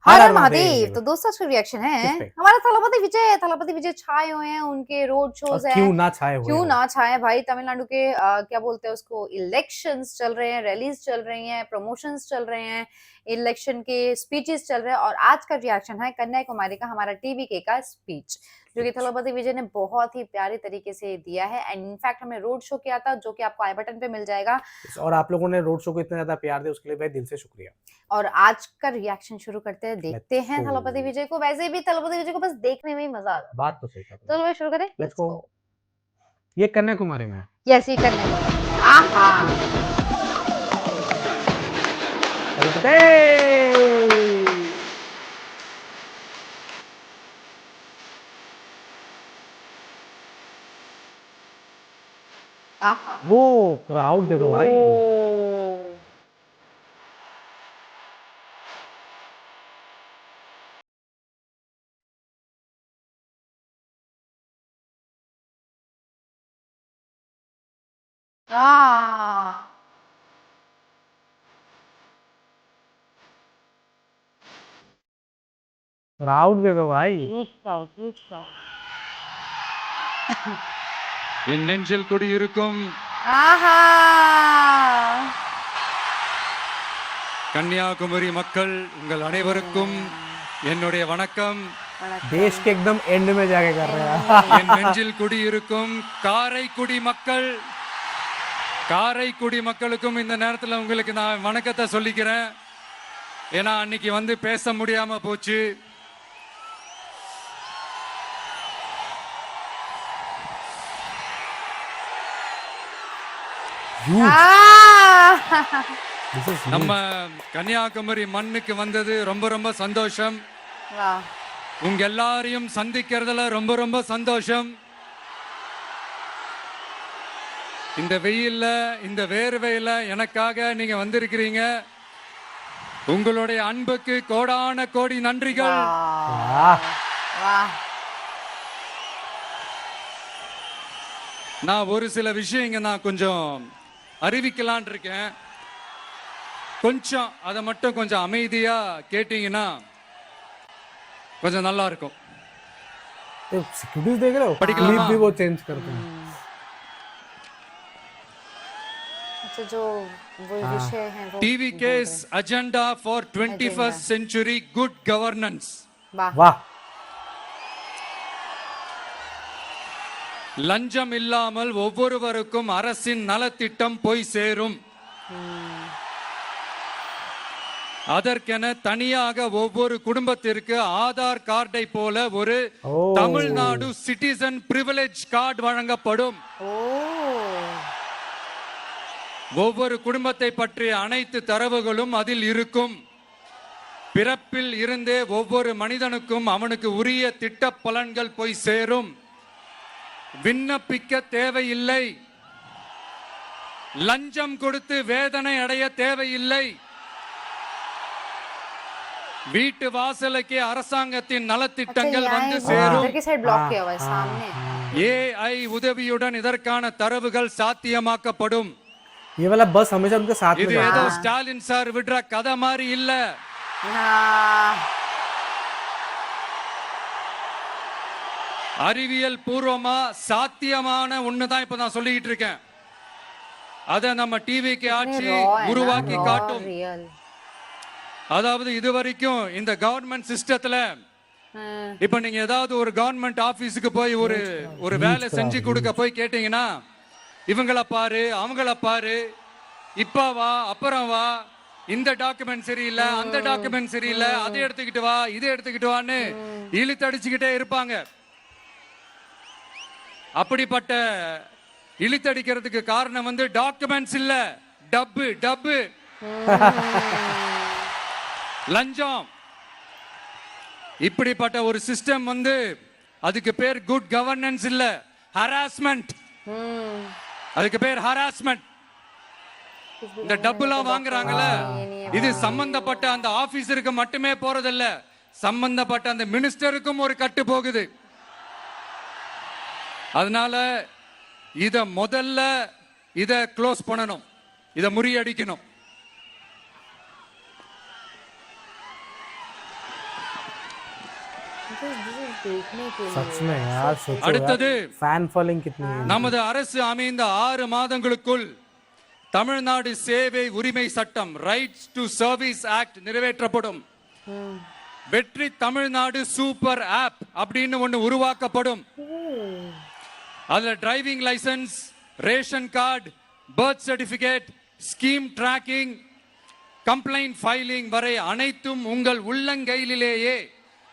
हर हर हर हर महादेव। महादेव। तो दोस्तों आज का रिएक्शन किस है पे? हमारा थलपति विजय छाए हुए हैं, उनके रोड शोज और हैं। क्यों ना छाए हुए क्यों हो। ना छाए भाई, तमिलनाडु के क्या बोलते हैं उसको, इलेक्शंस चल रहे हैं, रैलीज चल रही हैं, प्रमोशंस चल रहे हैं, इलेक्शन के स्पीचेस चल रहे हैं। और आज का रिएक्शन है कन्याकुमारी का, हमारा टीवीके का स्पीच, जो कि थलपति विजय ने बहुत ही प्यारे तरीके से दिया है। एंड इनफैक्ट हमने रोड शो किया था, जो कि आपको आई बटन पे मिल जाएगा। और आप लोगों ने रोड शो को इतना ज्यादा प्यार दिया, उसके लिए भाई दिल से शुक्रिया। और आज का रिएक्शन शुरू करते हैं, देखते Let's हैं go. थलपति विजय को। वैसे भी थलपति विजय को बस देखने में ही मजा आता है। बात तो सही तो चलो शुरू करें। Let's go. ये कन्याकुमारी में यस, ये करने में आहा आहा वो क्राउड देखो भाई। क्राउड देखो भाई। என் நெஞ்சில் குடியிருக்கும் ஆஹா கன்னியாகுமரி மக்கள் உங்கள் அனைவருக்கும் என்னுடைய வணக்கம். देश के एकदम एंड में जाके कर रहे हैं। என் நெஞ்சில் குடியிருக்கும் காரைக்குடி மக்கள், காரைக்குடி மக்களுக்கும் இந்த நேரத்தில் உங்களுக்கு நான் வணக்கத்தை சொல்லிக்கிறேன். ஏன்னா அன்னைக்கு வந்து பேச முடியாம போச்சு. நம்ம கன்னியாகுமரி மண்ணுக்கு வந்தது ரொம்ப ரொம்ப சந்தோஷம். உங்க எல்லாரையும் சந்திக்கிறதுல ரொம்ப ரொம்ப சந்தோஷம். இந்த வெயில்ல, இந்த வேர்வையில எனக்காக நீங்க வந்திருக்கிறீங்க. உங்களுடைய அன்புக்கு கோடான கோடி நன்றிகள். நான் ஒரு சில விஷயங்க நான் கொஞ்சம் அறிவிக்கலான் இருக்கேன். கொஞ்சம் அதை மட்டும் கொஞ்சம் அமைதியா கேட்டீங்கன்னா கொஞ்சம் நல்லா இருக்கும். सिक्योरिटीज देख रहे हो, படிக்கலாமா? क्लिप भी वो चेंज करते हैं। अच्छा, जो वो विषय है वो TVK's agenda for 21st century good governance. वाह। லஞ்சம் இல்லாமல் ஒவ்வொருவருக்கும் அரசின் நலத்திட்டம் போய் சேரும். அதற்கென தனியாக ஒவ்வொரு குடும்பத்திற்கு ஆதார் கார்டை போல ஒரு தமிழ்நாடு சிட்டிசன் பிரிவிலேஜ் கார்டு வழங்கப்படும். ஒவ்வொரு குடும்பத்தை பற்றிய அனைத்து தரவுகளும் அதில் இருக்கும். பிறப்பில் இருந்தே ஒவ்வொரு மனிதனுக்கும் அவனுக்கு உரிய திட்ட பலன்கள் போய் சேரும். விண்ணப்பிக்க தேவையில்லை, லஞ்சம் கொடுத்து வேதனை அடைய தேவையில்லை. வீட்டு வாசலுக்கு அரசாங்கத்தின் நலத்திட்டங்கள் வந்து சேரும். AI உதவியுடன் இதற்கான தரவுகள் சாத்தியமாக்கப்படும். ये वाला बस हमेशा उनके साथ में இது ஏதோ ஸ்டாலின் சார் விடுற கதை மாதிரி இல்ல. அறிவியல் பூர்வமா சாத்தியமான ஒண்ணுதான் இப்ப நான் சொல்லிட்டு இருக்கேன். அத நம்ம டிவிக்கு ஆட்சி உருவாக்கி காட்டும். அதாவது இதுவரைக்கும் இந்த கவர்மெண்ட் சிஸ்டத்துல இப்ப நீங்க ஏதாவது ஒரு கவர்மெண்ட் ஆபீஸுக்கு போய் ஒரு வேலை செஞ்சு கொடுக்க போய் கேட்டீங்கன்னா, இவங்களை பாரு, அவங்கள பாரு, இப்ப வா, அப்புறம் வா, இந்த டாக்குமெண்ட் சரியில்லை, அந்த டாக்குமெண்ட் சரியில்லை, அதை எடுத்துக்கிட்டு வா, இதை எடுத்துக்கிட்டு வான்னு இழுத்தடிச்சுக்கிட்டே இருப்பாங்க. அப்படிப்பட்ட இழுத்தடிக்கிறதுக்கு காரணம் வந்து டாக்குமெண்ட்ஸ் இல்ல, டப்பு டப்பு லஞ்சம். இப்படிப்பட்ட ஒரு சிஸ்டம் வந்து அதுக்கு பேர் குட் கவர்னன்ஸ் இல்ல, ஹராஸ்மெண்ட். அதுக்கு பேர் ஹராஸ்மெண்ட். இந்த டப்புலாம் வாங்குறாங்கல்ல, இது சம்பந்தப்பட்ட அந்த ஆபீசருக்கு மட்டுமே போறதில்ல, சம்பந்தப்பட்ட அந்த மினிஸ்டருக்கும் ஒரு கட்டு போகுது. அதனால முதல்ல இத க்ளோஸ் பண்ணணும், இத முறியடிக்கணும். देखने के सच लिए में यार सोचो அடுத்தது फैन फॉलोइंग कितनी है நமது அரசு அமைந்த 6 மாதங்களுக்குள் தமிழ்நாடு சேவை உரிமை சட்டம் ரைட்ஸ் டு சர்வீஸ் ஆக்ட் நிறைவேற்றப்படும். வெற்றி தமிழ்நாடு சூப்பர் ஆப் அப்படின்னு ஒன்னு உருவாக்கப்படும். அதுல driving licence, ration card, birth certificate, scheme tracking, complaint filing வரை அனைத்தும் உங்கள் உள்ளங்கையிலேயே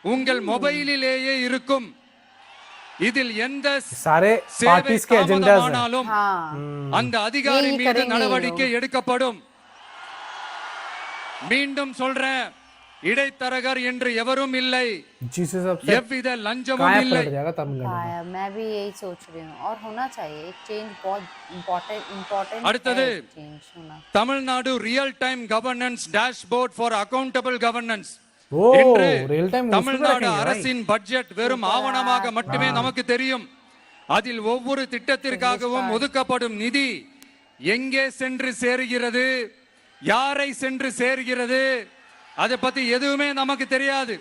உங்கள் மொபைலிலேயே இருக்கும். இதில் எந்த सारे சேவை पार्टीज के एजेंडास हैं தாமதமானாலும் हाँ அந்த அதிகாரி यही மீது करेंगे ये நடவடிக்கை எடுக்கப்படும். மீண்டும் சொல்றேன், இடைத்தரகர் என்று எவரும் இல்லை, जीसी सबसे எவ்வித லஞ்சமும் काया இல்லை. पलट जाएगा तमिलनाडु में। मैं भी यही सोच रही हूँ और होना चाहिए एक चेंज बहुत इम्पोर्टेंट அடுத்தது चेंज होना Tamil Nadu real time governance dashboard for accountable governance. ओ இன்று रियल टाइम தமிழ்நாடு அரசின் பட்ஜெட் வெறும் ஆவணமாக மட்டுமே நமக்கு தெரியும். அதில் ஒவ்வொரு திட்டத்திற்காகவும் ஒதுக்கப்படும் நிதி எங்கே சென்று சேருகிறது, யாரை சென்று சேர்கிறது, அதை பத்தி எதுவுமே நமக்கு தெரியாது.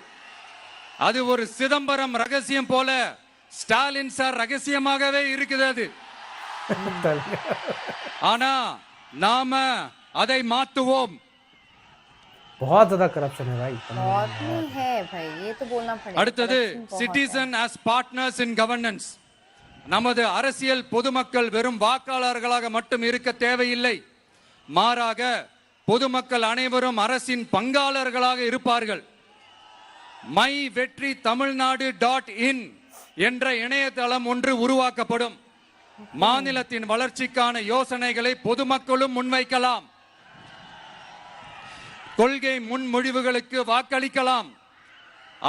அது ஒரு சிதம்பரம் ரகசியம் போல ஸ்டாலின் சார் ரகசியமாகவே இருக்குது அது. ஆனா நாம அதை மாற்றுவோம். बहुत ज्यादा करप्शन है भाई बहुत नहीं है भाई ये तो बोलना पड़ेगा அடுத்தது corruption बहुत है। சிட்டிசன் as பார்ட்னர்ஸ் இன் கவர்னன்ஸ். நமது அரசியல் பொதுமக்கள் வெறும் வாக்காளர்களாக மட்டும் இருக்க தேவையில்லை, மாறாக பொதுமக்கள் அனைவரும் அரசின் பங்காளர்களாக இருப்பார்கள். மை வெற்றி தமிழ்நாடு .in என்ற இணையதளம் ஒன்று உருவாக்கப்படும். மாநிலத்தின் வளர்ச்சிக்கான யோசனைகளை பொதுமக்களும் முன்வைக்கலாம், கொள்கை முன்மொழிவுகளுக்கு வாக்களிக்கலாம்,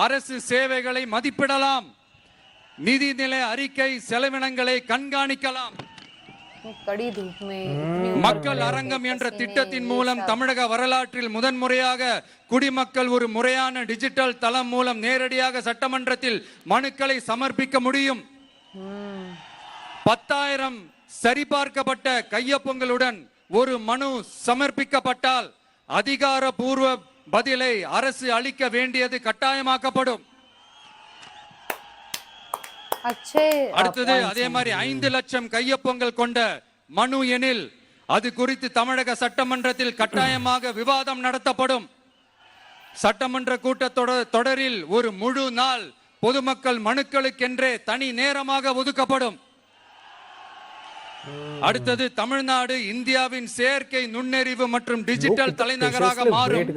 அரசு சேவைகளை மதிப்பிடலாம், நிதிநிலை அறிக்கை செலவினங்களை கண்காணிக்கலாம். कड़ी धूप में इतनी ऊपर மக்கள் खड़े அரங்கம் होके என்ற पसीने, திட்டத்தின் ये மூலம் सब। தமிழக வரலாற்றில் முதன்முறையாக குடிமக்கள் ஒரு முறையான டிஜிட்டல் தளம் மூலம் நேரடியாக சட்டமன்றத்தில் மனுக்களை சமர்ப்பிக்க முடியும். 10,000 சரிபார்க்கப்பட்ட கையொப்பங்களுடன் ஒரு மனு சமர்ப்பிக்கப்பட்டால் அதிகாரப்பூர்வ பதிலை அரசு அளிக்க வேண்டியது கட்டாயமாக்கப்படும். अच्छे அடுத்தது அதே மாதிரி 5 லட்சம் கையொப்பங்கள் கொண்ட மனு எனில் அது குறித்து தமிழக சட்டமன்றத்தில் கட்டாயமாக விவாதம் நடத்தப்படும். சட்டமன்ற கூட்டத்தொடரில் ஒரு முழு நாள் பொதுமக்கள் மனுக்களுக்கென்றே தனி நேரமாக ஒதுக்கப்படும். அடுத்தது தமிழ்நாடு இந்தியாவின் செயற்கை நுண்ணறிவு மற்றும் டிஜிட்டல் தலைநகராக மாறும்.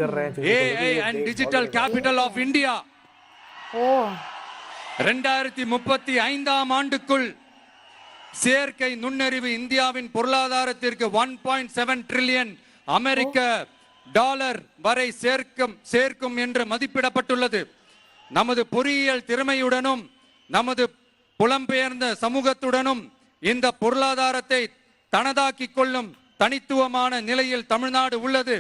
AI and digital capital of India. ओ 2035ஆம் ஆண்டுக்குள் செயற்கை நுண்ணறிவு இந்தியாவின் பொருளாதாரத்திற்கு 1.7 ட்ரில்லியன் அமெரிக்க டாலர் வரை சேர்க்கும் என்று மதிப்பிடப்பட்டுள்ளது. நமது பொறியியல் திறமையுடனும் நமது புலம்பெயர்ந்த சமூகத்துடனும் இந்த பொருளாதாரத்தை தனதாக்கிக் கொள்ளும் தனித்துவமான நிலையில் தமிழ்நாடு உள்ளது.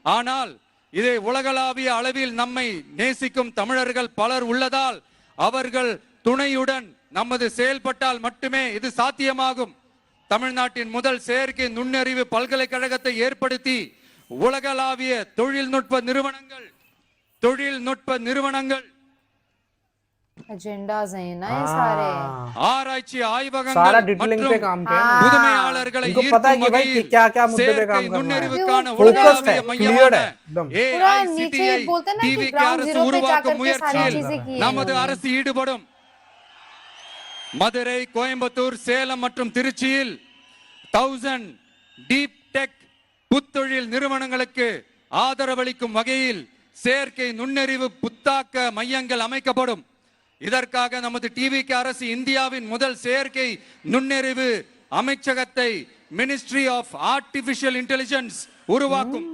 ஆனால் இதை உலகளாவிய அளவில் நம்மை நேசிக்கும் தமிழர்கள் பலர் உள்ளதால் அவர்கள் துணையுடன் நமது செயல்பட்டால் மட்டுமே இது சாத்தியமாகும். தமிழ்நாட்டின் முதல் செயற்கை நுண்ணறிவு பல்கலைக்கழகத்தை ஏற்படுத்தி உலகளாவிய தொழில்நுட்ப நிறுவனங்கள் एजेंडाज हैं ना ये सारे ஆராய்ச்சி सारा ஆய்வகங்கள் डिटेलिंग पे काम किया மற்றும் ना। புதுமையாளர்களை इनको पता है ஈர்க்கும் कि भाई வகையில் क्या क्या मुद्दे पे செயற்கை काम करना है நுண்ணறிவுக்கான Focused உலகளாவிய है, மையமான cleared है, एकदम। पूरा नीचे AICTI बोलते हैं ना कि TVK ground அரசு zero पे உருவாக்கும் जाकर के सारी முயற்சியில் चीजें की है நமது इन्होंने। அரசு ஈடுபடும். மதுரை, கோயம்புத்தூர், சேலம் மற்றும் திருச்சியில் 1000 டீப் டெக் புத்தொழில் நிறுவனங்களுக்கு ஆதரவளிக்கும் வகையில் செயற்கை நுண்ணறிவு புத்தாக்க மையங்கள் அமைக்கப்படும். இதற்காக நமது டிவிக்கு அரசு இந்தியாவின் முதல் செயற்கை நுண்ணறிவு அமைச்சகத்தை மினிஸ்ட்ரி ஆஃப் ஆர்டிபிஷியல் இன்டெலிஜென்ஸ் உருவாக்கும்.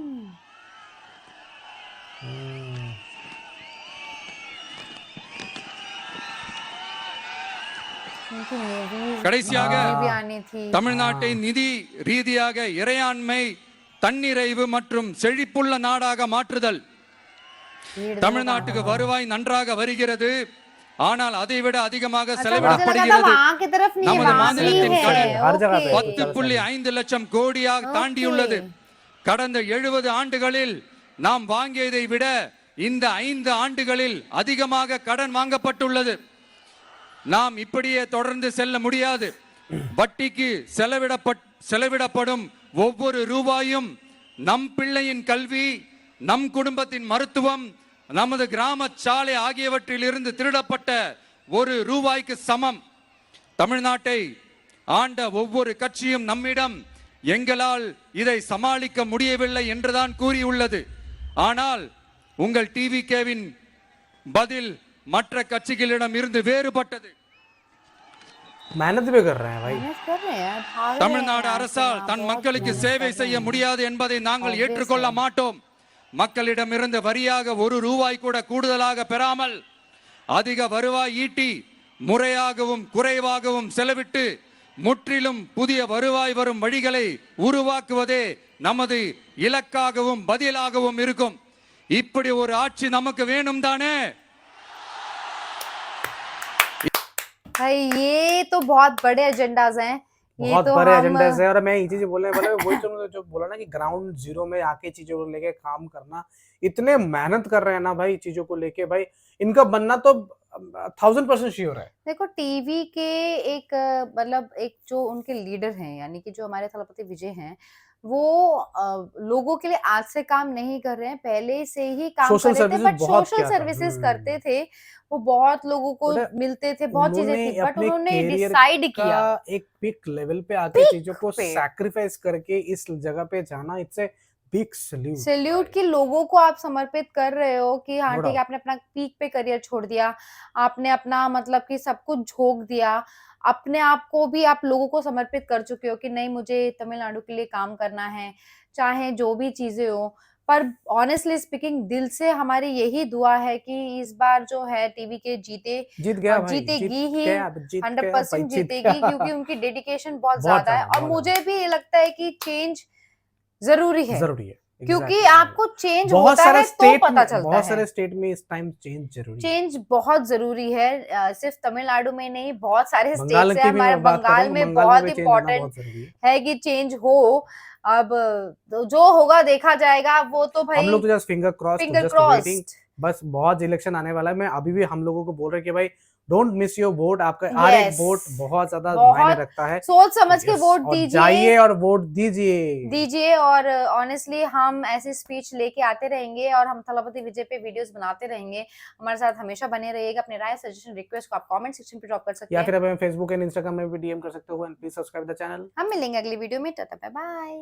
उनकी मूवीज கடைசியாக भी आनी थी தமிழ்நாட்டை நிதி ரீதியாக இறையாண்மை, தன்னிறைவு மற்றும் செழிப்புள்ள நாடாக மாற்றுதல். தமிழ்நாட்டுக்கு வருவாய் நன்றாக வருகிறது, ஆனால் அதைவிட அதிகமாக मुझे लगा था செலவிடப்படுகிறது. वहाँ की तरफ नहीं நமது वहाँ भी மாநிலத்தின் है கடன் हर जगह पे। 10.5 லட்சம் கோடியாக தாண்டியுள்ளது. கடந்த 70 ஆண்டுகளில் நாம் வாங்கியதை விட இந்த 5 ஆண்டுகளில் அதிகமாக கடன் வாங்கப்பட்டுள்ளது. நாம் இப்படியே தொடர்ந்து செல்ல முடியாது. வட்டிக்கு செலவிடப்படும் ஒவ்வொரு ரூபாயும் நம் பிள்ளையின் கல்வி, நம் குடும்பத்தின் மருத்துவம், நமது கிராம சாலை ஆகியவற்றில் இருந்து திருடப்பட்ட ஒரு ரூபாய்க்கு சமம். தமிழ்நாட்டை ஆண்ட ஒவ்வொரு கட்சியும் நம்மிடம் எங்களால் இதை சமாளிக்க முடியவில்லை என்றுதான் கூறியுள்ளது. ஆனால் உங்கள் டிவிகேவின் பதில் மற்ற கட்சிகளிடம் இருந்து வேறுபட்டது. मेहनत भी कर रहे हैं भाई. मेहनत कर रहे हैं, भाग रहे தமிழ்நாடு हैं அரசால் यहाँ, தன் बहुत மக்களுக்கு मेहनत சேவை कर செய்ய रहे हैं। முடியாது என்பதை நாங்கள் Obvious ஏற்றுக்கொள்ள है। மாட்டோம். மக்களிடமிருந்து வரியாக ஒரு ரூபாய் கூட கூடுதலாக பெறாமல் அதிக வருவாய் ஈட்டி முறையாகவும் குறைவாகவும் செலவிட்டு முற்றிலும் புதிய வருவாய் வரும் வழிகளை உருவாக்குவதே நமது இலக்காகவும் பதிலாகவும் இருக்கும். இப்படி ஒரு ஆட்சி நமக்கு வேணும் தானே? भाई ये तो बहुत बड़े एजेंडाज हैं, ये बहुत तो बड़े हम एजेंडे से, और मैं ये चीजें बोलने वाला वही तुमने जो बोला ना कि ग्राउंड जीरो में आके चीजों को लेके काम करना, इतने मेहनत कर रहे हैं ना भाई चीजों को लेके, भाई इनका बनना तो 1000% श्योर है. देखो टीवी के एक मतलब एक जो उनके लीडर हैं यानी कि जो हमारे थलपति विजय हैं वो लोगों के लिए आज से काम नहीं कर रहे हैं, पहले से ही काम सोशल कर रहे थे, सर्विसेज बट बहुत सोशल किया था. सर्विसेज करते थे, वो बहुत लोगों को बट मिलते थे, बहुत चीजें उन्होंने थी, बट अपने उन्होंने कैरियर डिसाइड किया का एक पिक लेवल पे आके Peak चीजों को पे। सैक्रिफाइस करके इस जगह पे जाना, it's a big salute. Salute कि लोगों को आप समर्पित कर रहे हो कि हाँ No ठीक है, doubt. आपने अपना पीक पे करियर छोड़ दिया, आपने अपना मतलब कि सब कुछ झोंक दिया, अपने आप को भी आप लोगों को समर्पित कर चुके हो कि नहीं मुझे तमिलनाडु के लिए काम करना है, चाहे जो भी चीजें हो। पर ऑनेस्टली स्पीकिंग दिल से हमारी यही दुआ है कि इस बार जो है टीवी के जीते जीत गया और भाई, जीतेगी ही, गया, जीत गया भाई, 100% जीत जीतेगी गया. क्योंकि उनकी डेडिकेशन बहुत बहुत ज्यादा है ज्यादा, और बहुत मुझे भी ये लगता है कि चेंज जरूरी है, जरूरी है. क्योंकि Exactly. आपको चेंज बहुत होता सारे है तो स्टेट पता चलता बहुत है। सारे स्टेट में इस टाइम चेंज जरूरी है. चेंज बहुत जरूरी है, सिर्फ तमिलनाडु में नहीं, बहुत सारे बंगाल स्टेट्स की है, भी हमारे मैं बात बंगाल करूं, में बंगाल बहुत भी change आना इम्पोर्टेंट बहुत जरूरी है. है कि चेंज हो। अब जो होगा देखा जाएगा, वो तो हम भाई लोग तो just finger finger just waiting. Crossed. बस बहुत इलेक्शन आने वाला है. मैं अभी भी हम लोगों को बोल रहा है कि भाई डोंट मिस योर वोट. आपका हर एक Yes. वोट बहुत ज्यादा बहुत मायने रखता है. सोच समझ के Yes. वोट और दीजिए, जाइए और वोट दीजिए. और ऑनेस्टली हम ऐसी स्पीच लेके आते रहेंगे और हम थलपति विजय पे वीडियोस बनाते रहेंगे। हमारे साथ हमेशा बने रहिएगा। अपने राय, सजेशन, रिक्वेस्ट को आप कमेंट सेक्शन पे ड्रॉप कर सकते या हैं। फिर आप हमें फेसबुक एंड इंस्टाग्राम में भी डीएम कर सकते हो. And please subscribe the channel. हम मिलेंगे अगली वीडियो में। Tata bye bye.